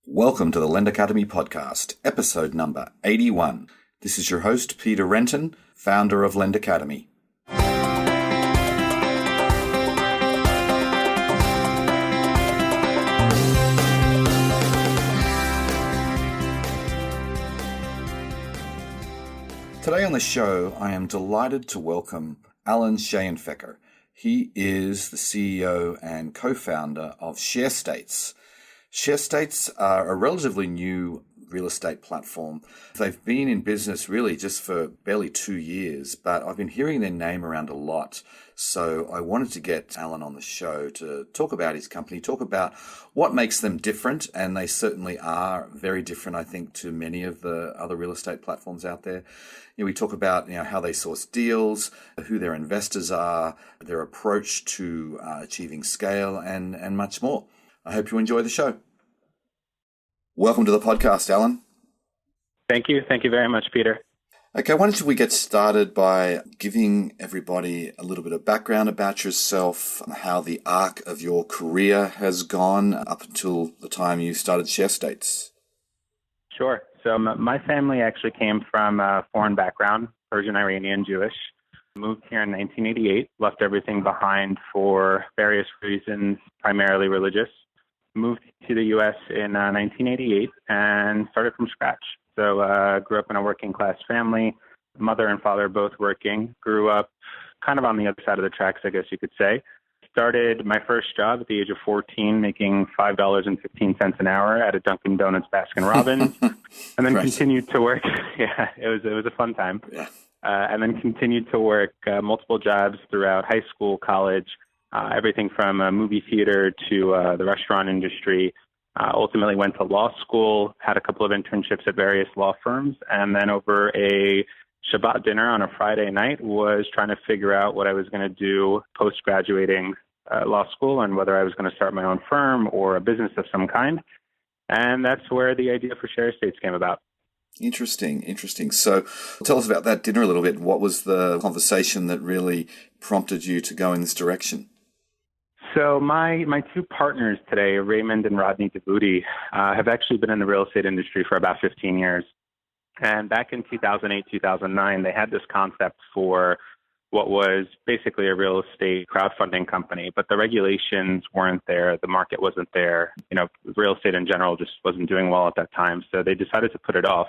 Welcome to the Lend Academy podcast, episode number 81. This is your host, Peter Renton, founder of Lend Academy. Today on the show, I am delighted to welcome Alan Shayanfekr. He is the CEO and co-founder of Sharestates. Sharestates are a relatively new real estate platform. They've been in business really just for barely 2 years, but I've been hearing their name around a lot. So I wanted to get Alan on the show to talk about his company, talk about what makes them different, and they certainly are very different, I think, to many of the other real estate platforms out there. We talk about how they source deals, who their investors are, their approach to achieving scale, and much more. I hope you enjoy the show. Welcome to the podcast, Alan. Thank you. Thank you very much, Peter. Okay, why don't we get started by giving everybody a little bit of background about yourself, how the arc of your career has gone up until the time you started Sharestates. Sure. So my family actually came from a foreign background, Persian, Iranian, Jewish. Moved here in 1988, left everything behind for various reasons, primarily religious. Moved to the U.S. in 1988 and started from scratch. So grew up in a working class family, mother and father both working, grew up kind of on the other side of the tracks, I guess you could say. Started my first job at the age of 14, making $5.15 an hour at a Dunkin' Donuts Baskin Robbins, and then continued to work. Yeah, it was a fun time. Yeah. And then continued to work multiple jobs throughout high school, college, everything from movie theater to the restaurant industry. Ultimately went to law school, had a couple of internships at various law firms, and then over a Shabbat dinner on a Friday night was trying to figure out what I was going to do post-graduating law school and whether I was going to start my own firm or a business of some kind. And that's where the idea for Sharestates came about. Interesting. So tell us about that dinner a little bit. What was the conversation that really prompted you to go in this direction? So my two partners today, Raymond and Rodney DeBooty, have actually been in the real estate industry for about 15 years. And back in 2008, 2009, they had this concept for what was basically a real estate crowdfunding company, but the regulations weren't there. The market wasn't there. Real estate in general just wasn't doing well at that time. So they decided to put it off.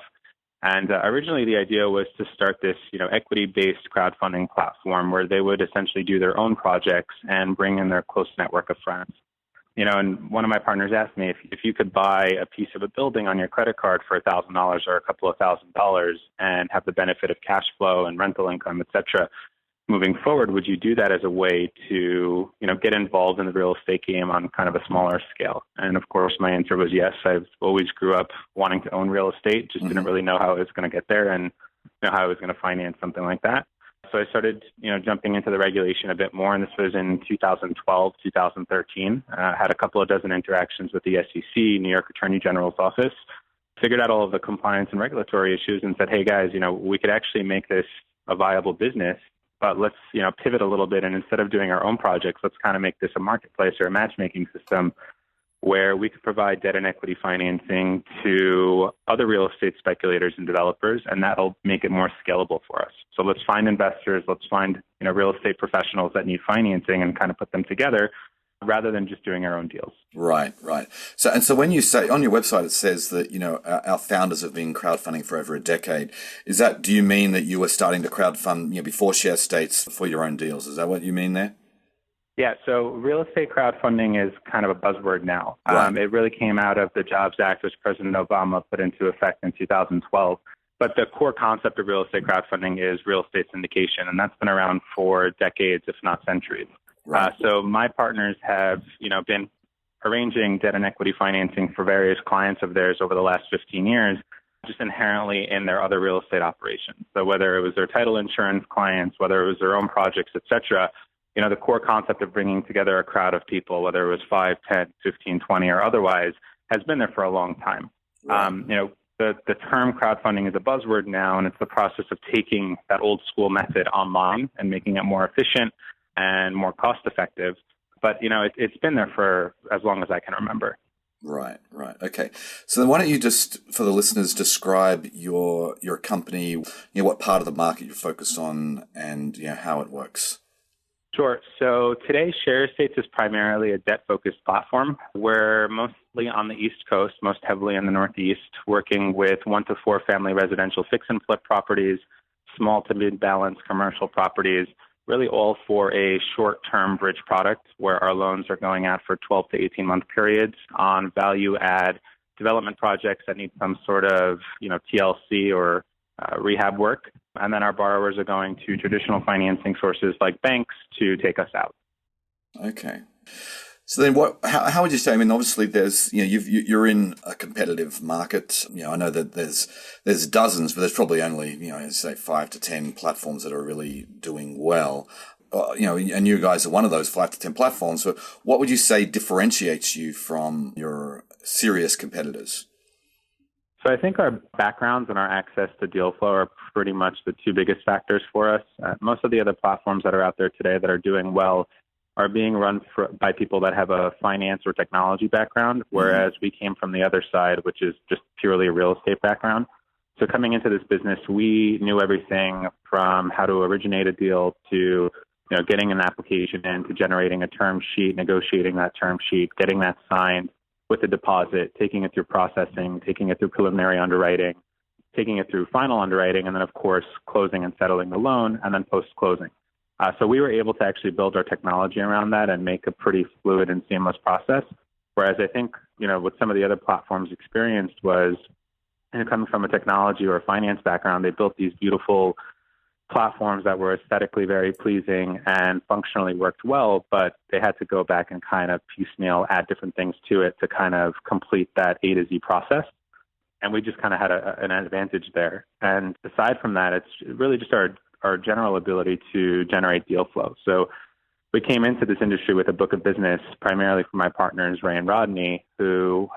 And originally the idea was to start this, equity-based crowdfunding platform where they would essentially do their own projects and bring in their close network of friends. And one of my partners asked me if you could buy a piece of a building on your credit card for $1,000 or a couple of $1,000s and have the benefit of cash flow and rental income, et cetera, moving forward, would you do that as a way to, get involved in the real estate game on kind of a smaller scale? And of course, my answer was yes. I've always grew up wanting to own real estate, just didn't really know how I was going to get there and how I was going to finance something like that. So I started, jumping into the regulation a bit more, and this was in 2012, 2013. Had a couple of dozen interactions with the SEC, New York Attorney General's office, figured out all of the compliance and regulatory issues and said, hey guys, we could actually make this a viable business, but let's, pivot a little bit. And instead of doing our own projects, let's kind of make this a marketplace or a matchmaking system where we could provide debt and equity financing to other real estate speculators and developers, and that'll make it more scalable for us. So let's find investors, let's find, real estate professionals that need financing and kind of put them together rather than just doing our own deals. Right. So when you say on your website, it says that, our founders have been crowdfunding for over a decade. Do you mean that you were starting to crowdfund, before Sharestates for your own deals? Is that what you mean there? Yeah, so real estate crowdfunding is kind of a buzzword now. Right. It really came out of the Jobs Act, which President Obama put into effect in 2012. But the core concept of real estate crowdfunding is real estate syndication, and that's been around for decades, if not centuries. Right. So my partners have, been arranging debt and equity financing for various clients of theirs over the last 15 years, just inherently in their other real estate operations. So whether it was their title insurance clients, whether it was their own projects, et cetera, the core concept of bringing together a crowd of people, whether it was 5, 10, 15, 20, or otherwise, has been there for a long time. Right. The term crowdfunding is a buzzword now, and it's the process of taking that old school method online and making it more efficient and more cost effective. But, it's been there for as long as I can remember. Right, right. Okay. So then why don't you just, for the listeners, describe your company, what part of the market you're focused on and, how it works. Sure. So today, Sharestates is primarily a debt-focused platform. We're mostly on the East Coast, most heavily in the Northeast, working with 1 to 4 family residential fix and flip properties, small to mid-balance commercial properties, really all for a short-term bridge product where our loans are going out for 12 to 18-month periods on value-add development projects that need some sort of, TLC or rehab work. And then our borrowers are going to traditional financing sources like banks to take us out. Okay. So then how would you say, I mean, obviously there's, you're in a competitive market. I know that there's dozens, but there's probably only, say 5 to 10 platforms that are really doing well. And you guys are one of those 5 to 10 platforms. So what would you say differentiates you from your serious competitors? So I think our backgrounds and our access to deal flow are pretty much the two biggest factors for us. Most of the other platforms that are out there today that are doing well are being run by people that have a finance or technology background, whereas we came from the other side, which is just purely a real estate background. So coming into this business, we knew everything from how to originate a deal to getting an application in, to generating a term sheet, negotiating that term sheet, getting that signed with a deposit, taking it through processing, taking it through preliminary underwriting, taking it through final underwriting, and then, of course, closing and settling the loan, and then post-closing. So we were able to actually build our technology around that and make a pretty fluid and seamless process. Whereas I think, what some of the other platforms experienced was, coming from a technology or a finance background, they built these beautiful platforms that were aesthetically very pleasing and functionally worked well, but they had to go back and kind of piecemeal add different things to it to kind of complete that A to Z process. And we just kind of had an advantage there. And aside from that, it's really just our general ability to generate deal flow. So we came into this industry with a book of business primarily from my partners, Ray and Rodney, who,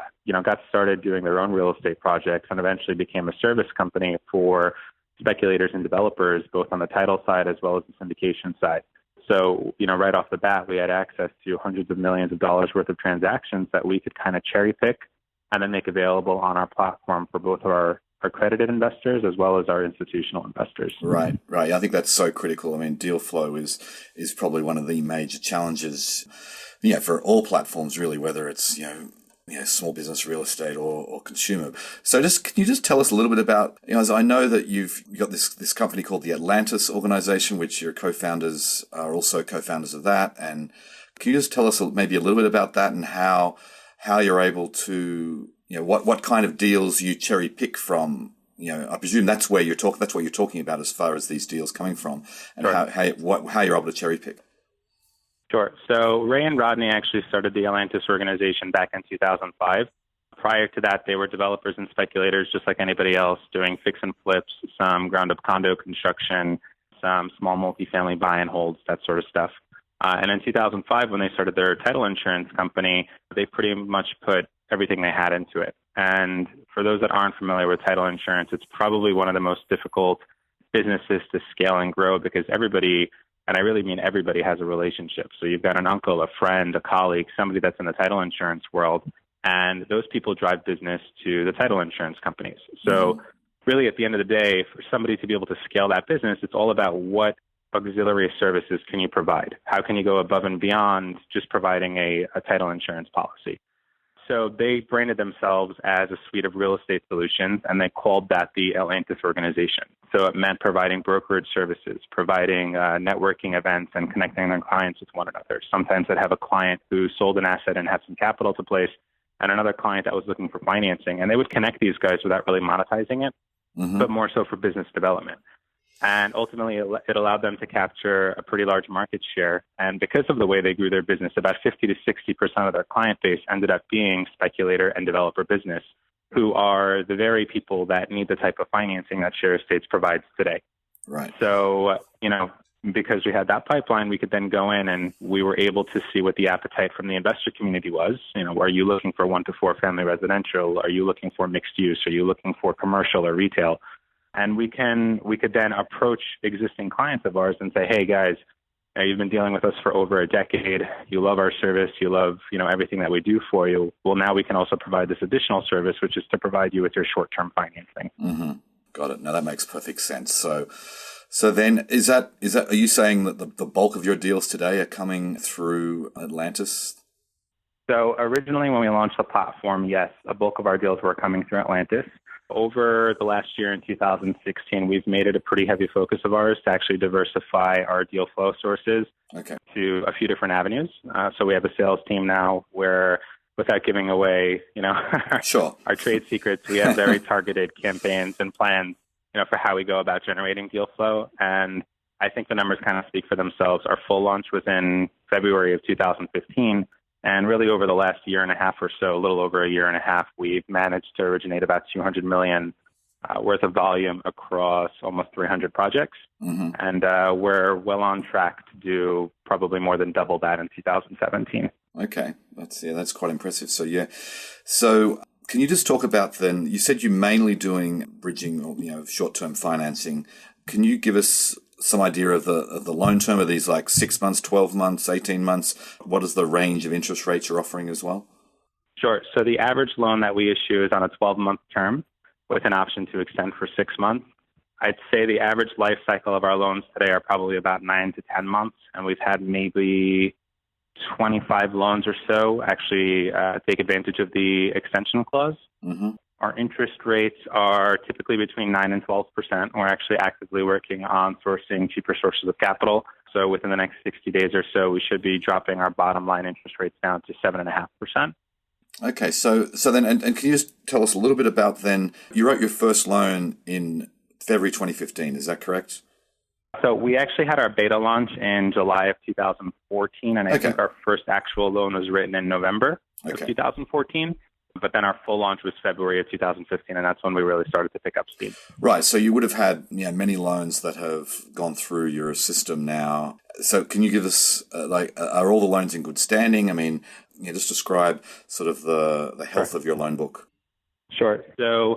got started doing their own real estate projects and eventually became a service company for speculators and developers, both on the title side as well as the syndication side. So, right off the bat, we had access to hundreds of millions of dollars worth of transactions that we could kind of cherry pick and then make available on our platform for both our accredited investors as well as our institutional investors. Right. I think that's so critical. I mean, deal flow is probably one of the major challenges, for all platforms really, whether it's, small business, real estate, or consumer. So can you just tell us a little bit about, as I know that you've got this company called the Atlantis organization, which your co-founders are also co-founders of that. And can you just tell us maybe a little bit about that and how you're able to, what kind of deals you cherry pick from? I presume that's what you're talking about as far as these deals coming from, and sure. how you're able to cherry pick. Sure. So Ray and Rodney actually started the Atlantis organization back in 2005. Prior to that, they were developers and speculators just like anybody else, doing fix and flips, some ground-up condo construction, some small multifamily buy and holds, that sort of stuff. And in 2005, when they started their title insurance company, they pretty much put everything they had into it. And for those that aren't familiar with title insurance, it's probably one of the most difficult businesses to scale and grow because everybody, and I really mean everybody, has a relationship. So you've got an uncle, a friend, a colleague, somebody that's in the title insurance world, and those people drive business to the title insurance companies. So really at the end of the day, for somebody to be able to scale that business, it's all about what auxiliary services can you provide? How can you go above and beyond just providing a title insurance policy? So they branded themselves as a suite of real estate solutions, and they called that the Atlantis organization. So it meant providing brokerage services, providing networking events, and connecting their clients with one another. Sometimes they'd have a client who sold an asset and had some capital to place, and another client that was looking for financing. And they would connect these guys without really monetizing it, but more so for business development. And ultimately, it allowed them to capture a pretty large market share. And because of the way they grew their business, about 50 to 60% of their client base ended up being speculator and developer business, who are the very people that need the type of financing that Sharestates provides today. Right. So, because we had that pipeline, we could then go in and we were able to see what the appetite from the investor community was. Are you looking for 1 to 4 family residential? Are you looking for mixed use? Are you looking for commercial or retail? And we could then approach existing clients of ours and say, hey guys, You've been dealing with us for over a decade. You love our service. You love, everything that we do for you. Well, now we can also provide this additional service, which is to provide you with your short-term financing. Mm-hmm. Got it. Now that makes perfect sense. So then are you saying that the bulk of your deals today are coming through Atlantis? So originally when we launched the platform, yes, a bulk of our deals were coming through Atlantis. Over the last year in 2016, we've made it a pretty heavy focus of ours to actually diversify our deal flow sources to a few different avenues. So we have a sales team now where, without giving away, our trade secrets, we have very targeted campaigns and plans, for how we go about generating deal flow. And I think the numbers kind of speak for themselves. Our full launch was in February of 2015. And really over the last year and a half or so, a little over a year and a half, we've managed to originate about $200 million worth of volume across almost 300 projects. Mm-hmm. And we're well on track to do probably more than double that in 2017. Okay. That's quite impressive. So can you just talk about then, you said you're mainly doing bridging or, short-term financing. Can you give us some idea of the loan term? Are these like 6 months, 12 months, 18 months? What is the range of interest rates you're offering as well? Sure. So the average loan that we issue is on a 12-month term with an option to extend for 6 months. I'd say the average life cycle of our loans today are probably about 9 to 10 months, and we've had maybe 25 loans or so actually take advantage of the extension clause. Mm-hmm. Our interest rates are typically between 9 and 12%. We're actually actively working on sourcing cheaper sources of capital. So within the next 60 days or so, we should be dropping our bottom line interest rates down to 7.5%. Okay, so then, and can you just tell us a little bit about then, you wrote your first loan in February 2015, is that correct? So we actually had our beta launch in July of 2014, and I think our first actual loan was written in November of 2014. But then our full launch was February of 2015, and that's when we really started to pick up speed. Right. So you would have had many loans that have gone through your system now. So can you give us, are all the loans in good standing? I mean, just describe sort of the health of your loan book. Sure. So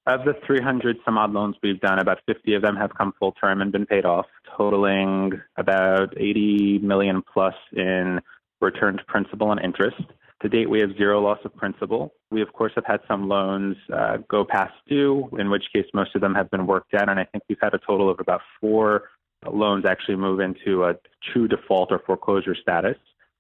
of the 300 some odd loans we've done, about 50 of them have come full term and been paid off, totaling about 80 million plus in returned principal and interest. To date, we have zero loss of principal. We, of course, have had some loans go past due, in which case most of them have been worked out. And I think we've had a total of about 4 loans actually move into a true default or foreclosure status.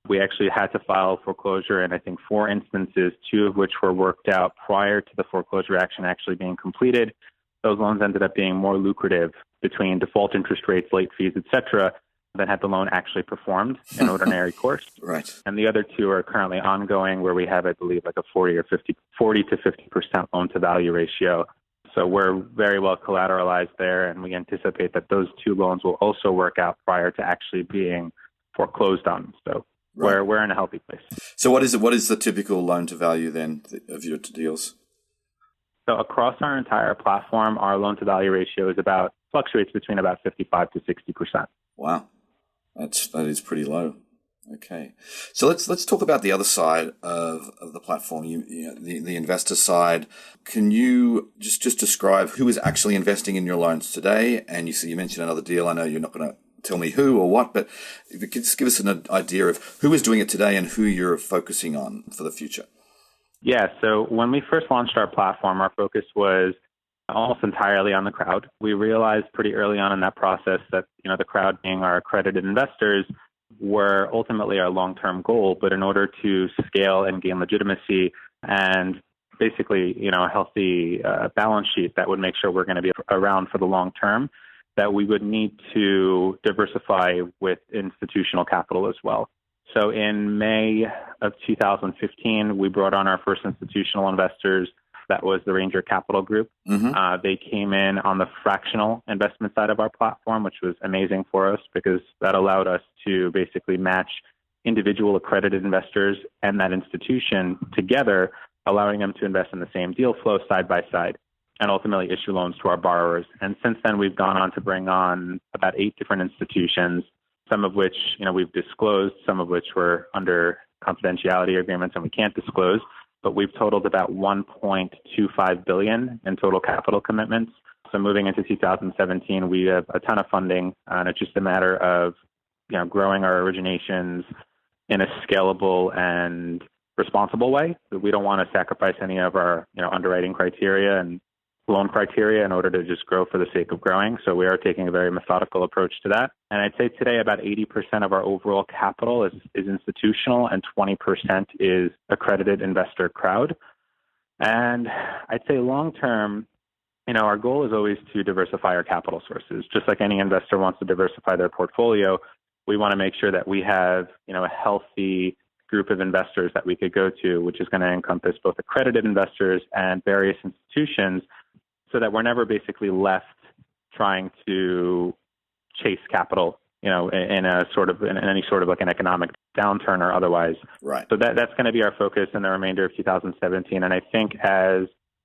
We actually had to file foreclosure in, I think, 4 instances, 2 of which were worked out prior to the foreclosure action actually being completed. Those loans ended up being more lucrative between default interest rates, late fees, et cetera, than had the loan actually performed in ordinary course. Right. And the other 2 are currently ongoing, where we have, I believe, like a 40 to 50% loan to value ratio. So we're very well collateralized there, and we anticipate that those 2 loans will also work out prior to actually being foreclosed on. So we're in a healthy place. So what is the typical loan to value then of your deals? So across our entire platform, our loan to value ratio fluctuates between about 55 to 60%. Wow. That is pretty low. Okay, so let's talk about the other side of the platform. The investor side. Can you just describe who is actually investing in your loans today? And you mentioned another deal. I know you're not going to tell me who or what, but if you could just give us an idea of who is doing it today and who you're focusing on for the future. Yeah. So when we first launched our platform, our focus was almost entirely on the crowd. We realized pretty early on in that process that, the crowd being our accredited investors were ultimately our long-term goal. But in order to scale and gain legitimacy and basically, a healthy balance sheet that would make sure we're going to be around for the long term, that we would need to diversify with institutional capital as well. So in May of 2015, we brought on our first institutional investors. That was the Ranger Capital Group. Mm-hmm. They came in on the fractional investment side of our platform, which was amazing for us because that allowed us to basically match individual accredited investors and that institution together, allowing them to invest in the same deal flow side by side and ultimately issue loans to our borrowers. And since then, we've gone on to bring on about 8 different institutions, some of which we've disclosed, some of which were under confidentiality agreements and we can't disclose. But we've totaled about $1.25 billion in total capital commitments. So moving into 2017, we have a ton of funding, and it's just a matter of growing our originations in a scalable and responsible way. We don't want to sacrifice any of our underwriting criteria and loan criteria in order to just grow for the sake of growing. So we are taking a very methodical approach to that. And I'd say today about 80% of our overall capital is institutional and 20% is accredited investor crowd. And I'd say long term, our goal is always to diversify our capital sources. Just like any investor wants to diversify their portfolio, we want to make sure that we have, a healthy group of investors that we could go to, which is going to encompass both accredited investors and various institutions, so that we're never basically left trying to chase capital, in any sort of like an economic downturn or otherwise. Right. So that's going to be our focus in the remainder of 2017. And I think as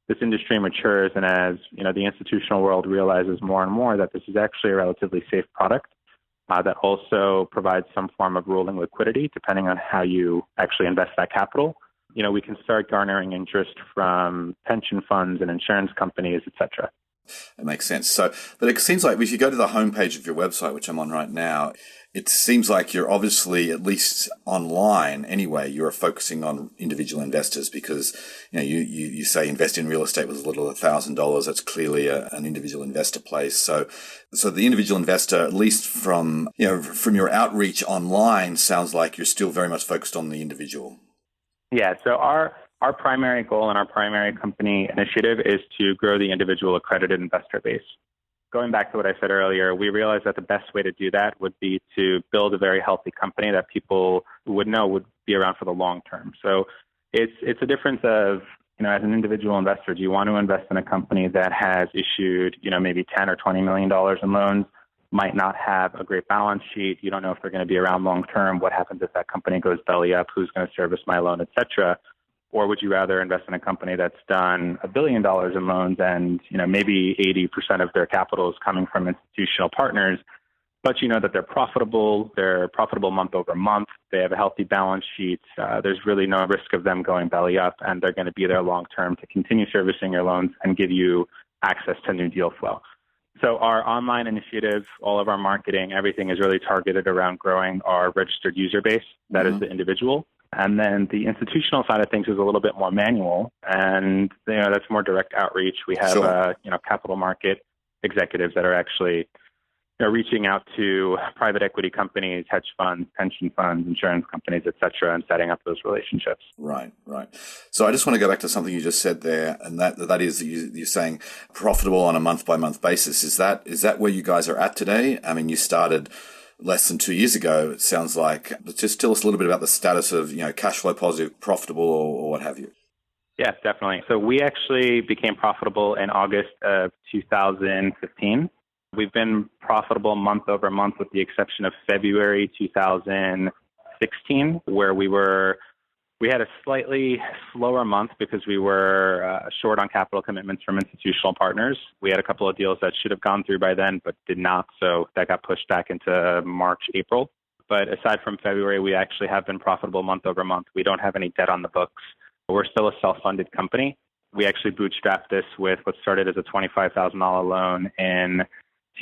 this industry matures and as, the institutional world realizes more and more that this is actually a relatively safe product, that also provides some form of rolling liquidity, depending on how you actually invest that capital, we can start garnering interest from pension funds and insurance companies, et cetera. That makes sense. So, but it seems like if you go to the homepage of your website, which I'm on right now, it seems like you're obviously, at least online anyway, you're focusing on individual investors because, you say invest in real estate with as little as $1,000. That's clearly an individual investor place. So the individual investor, at least from your outreach online, sounds like you're still very much focused on the individual. Yeah. So our primary goal and our primary company initiative is to grow the individual accredited investor base. Going back to what I said earlier, we realized that the best way to do that would be to build a very healthy company that people would know would be around for the long term. So it's a difference of, as an individual investor, do you want to invest in a company that has issued, maybe $10 or $20 million in loans, might not have a great balance sheet, you don't know if they're going to be around long term, what happens if that company goes belly up, who's going to service my loan, et cetera? Or would you rather invest in a company that's done $1 billion in loans and, maybe 80% of their capital is coming from institutional partners, but that they're profitable month over month, they have a healthy balance sheet, there's really no risk of them going belly up, and they're going to be there long term to continue servicing your loans and give you access to new deal flow. So our online initiative, all of our marketing, everything is really targeted around growing our registered user base. That is the individual. And then the institutional side of things is a little bit more manual, and that's more direct outreach. We have capital market executives that are actually reaching out to private equity companies, hedge funds, pension funds, insurance companies, et cetera, and setting up those relationships. Right. So I just want to go back to something you just said there, and that is you're saying profitable on a month-by-month basis. Is that where you guys are at today? I mean, you started less than 2 years ago, it sounds like. But just tell us a little bit about the status of, cash flow positive, profitable, or what have you. Yes, definitely. So we actually became profitable in August of 2015. We've been profitable month over month with the exception of February 2016, where we had a slightly slower month because we were short on capital commitments from institutional partners. We had a couple of deals that should have gone through by then, but did not. So that got pushed back into March, April. But aside from February, we actually have been profitable month over month. We don't have any debt on the books. We're still a self-funded company. We actually bootstrapped this with what started as a $25,000 loan in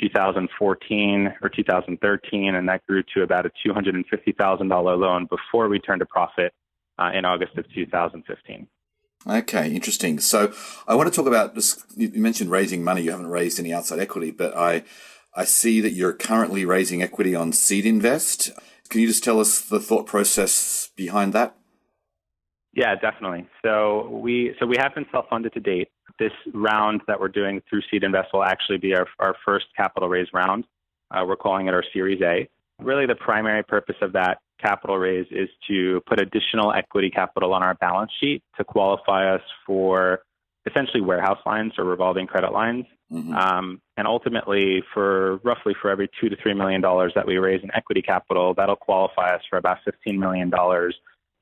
2014 or 2013, and that grew to about a $250,000 loan before we turned a profit in August of 2015. Okay, interesting. So I want to talk about this. You mentioned raising money. You haven't raised any outside equity, but I see that you're currently raising equity on Seed Invest. Can you just tell us the thought process behind that? Yeah, definitely. So we have been self-funded to date. This round that we're doing through Seed Invest will actually be our first capital raise round. We're calling it our Series A. Really, the primary purpose of that capital raise is to put additional equity capital on our balance sheet to qualify us for essentially warehouse lines or revolving credit lines. Mm-hmm. And ultimately, for every $2 to $3 million that we raise in equity capital, that'll qualify us for about $15 million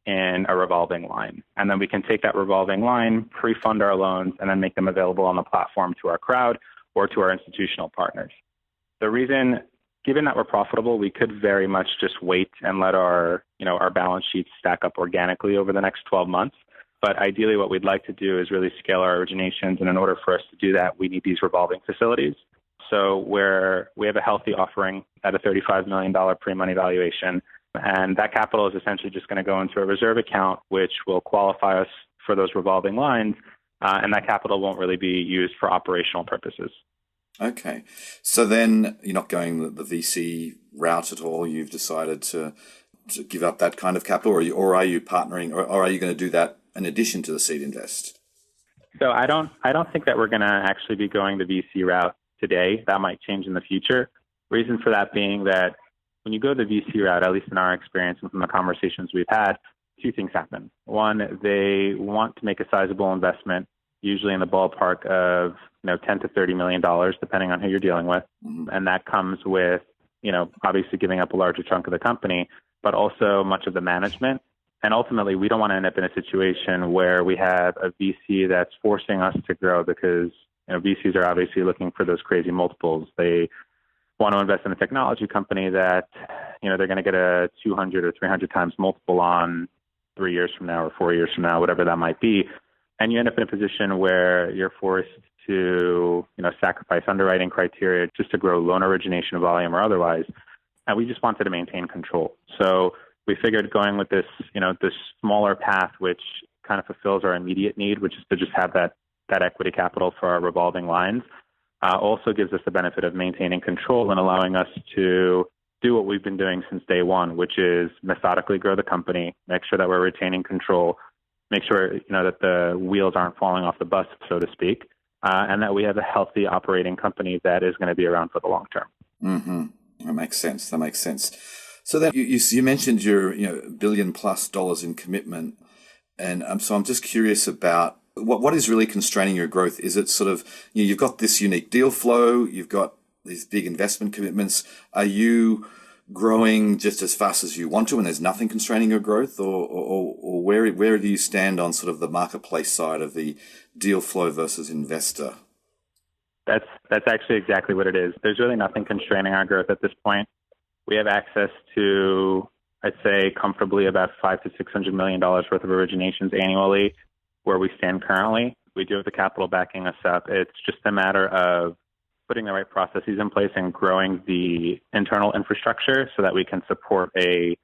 in a revolving line. And then we can take that revolving line, pre-fund our loans, and then make them available on the platform to our crowd or to our institutional partners. The reason, given that we're profitable, we could very much just wait and let our balance sheet stack up organically over the next 12 months. But ideally, what we'd like to do is really scale our originations. And in order for us to do that, we need these revolving facilities. So we have a healthy offering at a $35 million pre-money valuation. And that capital is essentially just going to go into a reserve account, which will qualify us for those revolving lines. And that capital won't really be used for operational purposes. Okay. So then you're not going the VC route at all. You've decided to give up that kind of capital, or are you partnering, or are you going to do that in addition to the seed invest? So I don't think that we're going to actually be going the VC route today. That might change in the future. Reason for that being that when you go the VC route, at least in our experience and from the conversations we've had, two things happen. One, they want to make a sizable investment, usually in the ballpark of $10 to $30 million, depending on who you're dealing with, and that comes with obviously giving up a larger chunk of the company, but also much of the management. And ultimately, we don't want to end up in a situation where we have a VC that's forcing us to grow because VCs are obviously looking for those crazy multiples. They want to invest in a technology company that they're going to get a 200 or 300 times multiple on 3 years from now or 4 years from now, whatever that might be. And you end up in a position where you're forced to sacrifice underwriting criteria just to grow loan origination volume or otherwise. And we just wanted to maintain control. So we figured going with this smaller path, which kind of fulfills our immediate need, which is to just have that equity capital for our revolving lines, also gives us the benefit of maintaining control and allowing us to do what we've been doing since day one, which is methodically grow the company, make sure that we're retaining control, make sure that the wheels aren't falling off the bus, so to speak, and that we have a healthy operating company that is going to be around for the long term. Mm-hmm. That makes sense. So then you mentioned your $1 billion+ in commitment, and so I'm just curious about what is really constraining your growth. Is it sort of you've got this unique deal flow, you've got these big investment commitments. Are you growing just as fast as you want to, and there's nothing constraining your growth, or where do you stand on sort of the marketplace side of the deal flow versus investor? That's actually exactly what it is. There's really nothing constraining our growth at this point. We have access to, I'd say, comfortably about $500 to $600 million worth of originations annually where we stand currently. We do have the capital backing us up. It's just a matter of putting the right processes in place and growing the internal infrastructure so that we can support a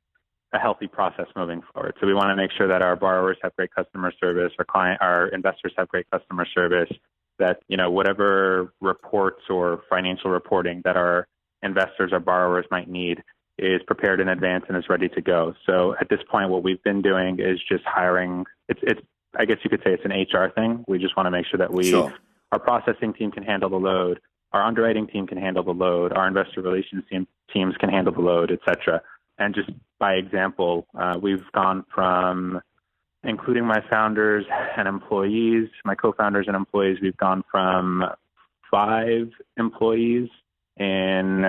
healthy process moving forward. So we want to make sure that our borrowers have great customer service, our investors have great customer service, that whatever reports or financial reporting that our investors or borrowers might need is prepared in advance and is ready to go. So at this point, what we've been doing is just hiring. It's I guess you could say it's an HR thing. We just want to make sure that our processing team can handle the load, our underwriting team can handle the load, our investor relations teams can handle the load, et cetera. And just by example, we've gone from, including my founders and employees, my co-founders and employees, we've gone from 5 employees in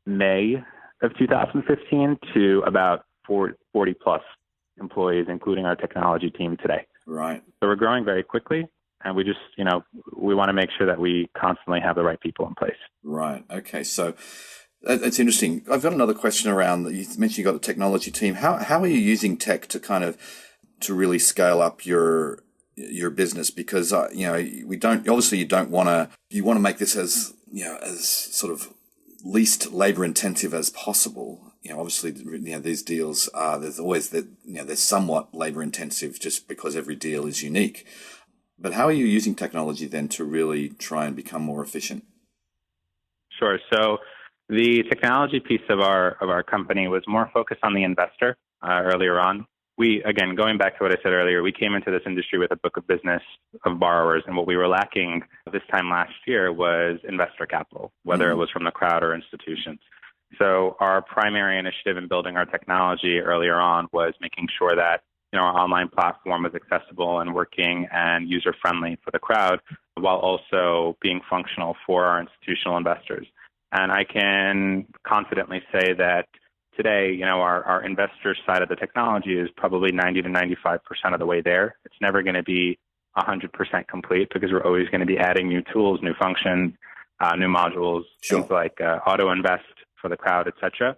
May of 2015 to about 40 plus employees, including our technology team today. Right. So we're growing very quickly, and we just, we want to make sure that we constantly have the right people in place. Right. Okay. So that's interesting. I've got another question around, you mentioned you got a technology team. How are you using tech to really scale up your business? Because, you want to make this as sort of least labor intensive as possible. Obviously, these deals they're somewhat labor intensive just because every deal is unique. But how are you using technology then to really try and become more efficient? Sure. So the technology piece of our company was more focused on the investor earlier on. We, again, going back to what I said earlier, we came into this industry with a book of business of borrowers, and what we were lacking this time last year was investor capital, whether it was from the crowd or institutions. So our primary initiative in building our technology earlier on was making sure that our online platform was accessible and working and user-friendly for the crowd, while also being functional for our institutional investors. And I can confidently say that today, our investor side of the technology is probably 90 to 95% of the way there. It's never going to be 100% complete because we're always going to be adding new tools, new functions, new modules, things like auto invest for the crowd, et cetera.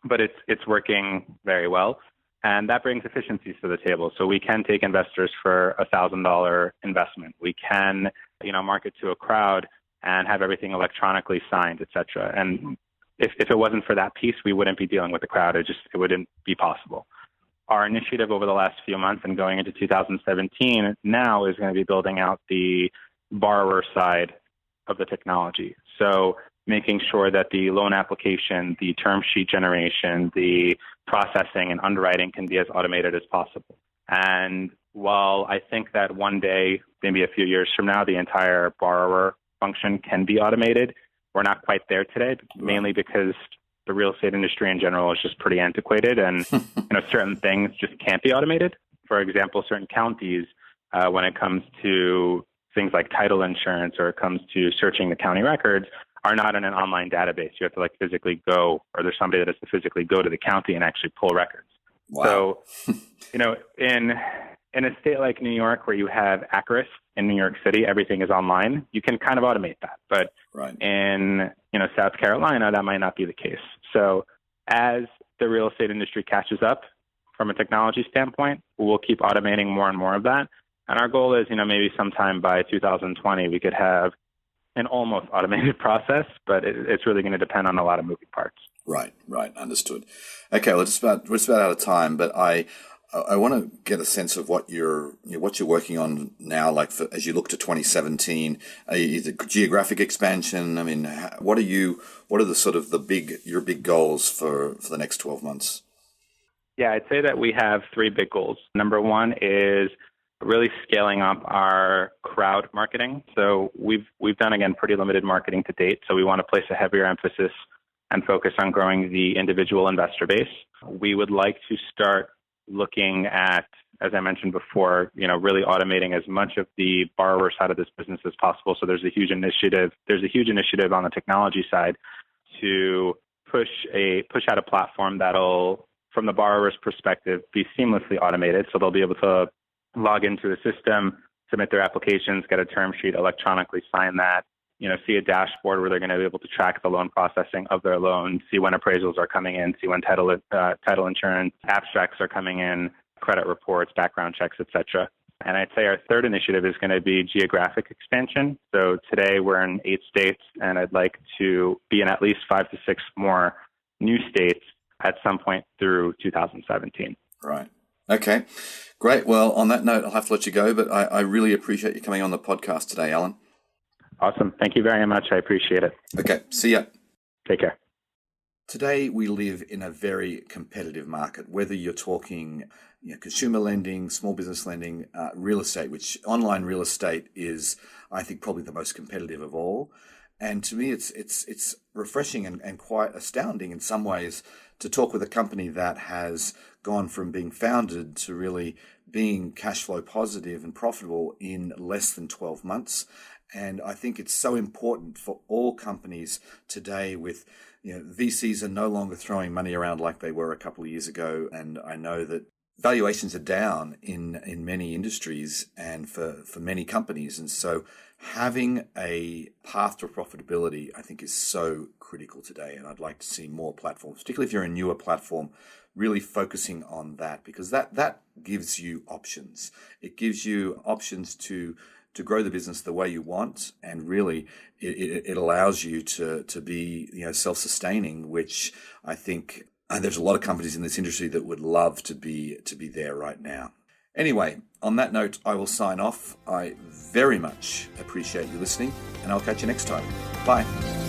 But it's working very well. And that brings efficiencies to the table. So we can take investors for $1,000 investment. We can, market to a crowd and have everything electronically signed, et cetera. And if it wasn't for that piece, we wouldn't be dealing with the crowd. It wouldn't be possible. Our initiative over the last few months and going into 2017 now is going to be building out the borrower side of the technology. So making sure that the loan application, the term sheet generation, the processing and underwriting can be as automated as possible. And while I think that one day, maybe a few years from now, the entire borrower function can be automated, we're not quite there today, mainly because the real estate industry in general is just pretty antiquated, and certain things just can't be automated. For example, certain counties, when it comes to things like title insurance or it comes to searching the county records, are not in an online database. You have to physically go, or there's somebody that has to physically go to the county and actually pull records. Wow. So, in a state like New York, where you have Acris in New York City, everything is online. You can kind of automate that, but in South Carolina, that might not be the case. So, as the real estate industry catches up from a technology standpoint, we'll keep automating more and more of that. And our goal is, maybe sometime by 2020, we could have an almost automated process, but it's really going to depend on a lot of moving parts. Right. Understood. Okay, well, we're just about out of time, but I want to get a sense of what you're working on now, as you look to 2017. Is it geographic expansion? I mean, what are the sort of your big goals for the next 12 months? Yeah, I'd say that we have three big goals. Number one is really scaling up our crowd marketing. So we've done, again, pretty limited marketing to date. So we want to place a heavier emphasis and focus on growing the individual investor base. We would like to start looking at, as I mentioned before, really automating as much of the borrower side of this business as possible. So there's a huge initiative on the technology side to push out a platform that'll, from the borrower's perspective, be seamlessly automated. So they'll be able to log into a system, submit their applications, get a term sheet, electronically sign that, see a dashboard where they're going to be able to track the loan processing of their loan, see when appraisals are coming in, see when title insurance abstracts are coming in, credit reports, background checks, et cetera. And I'd say our third initiative is going to be geographic expansion. So today we're in 8 states, and I'd like to be in at least 5 to 6 more new states at some point through 2017. Right. Okay, great. Well, on that note, I'll have to let you go, but I really appreciate you coming on the podcast today, Alan. Awesome. Thank you very much. I appreciate it. Okay, see ya. Take care. Today, we live in a very competitive market, whether you're talking consumer lending, small business lending, real estate, which online real estate is, I think, probably the most competitive of all. And to me, it's refreshing and quite astounding in some ways to talk with a company that has gone from being founded to really being cash flow positive and profitable in less than 12 months. And I think it's so important for all companies today with, VCs are no longer throwing money around like they were a couple of years ago. And I know that valuations are down in many industries and for many companies. And so having a path to profitability, I think, is so critical today. And I'd like to see more platforms, particularly if you're a newer platform, really focusing on that, because that gives you options. It gives you options to grow the business the way you want, and really it allows you to be self-sustaining, which I think there's a lot of companies in this industry that would love to be there right now. Anyway, on that note, I will sign off. I very much appreciate you listening, and I'll catch you next time. Bye.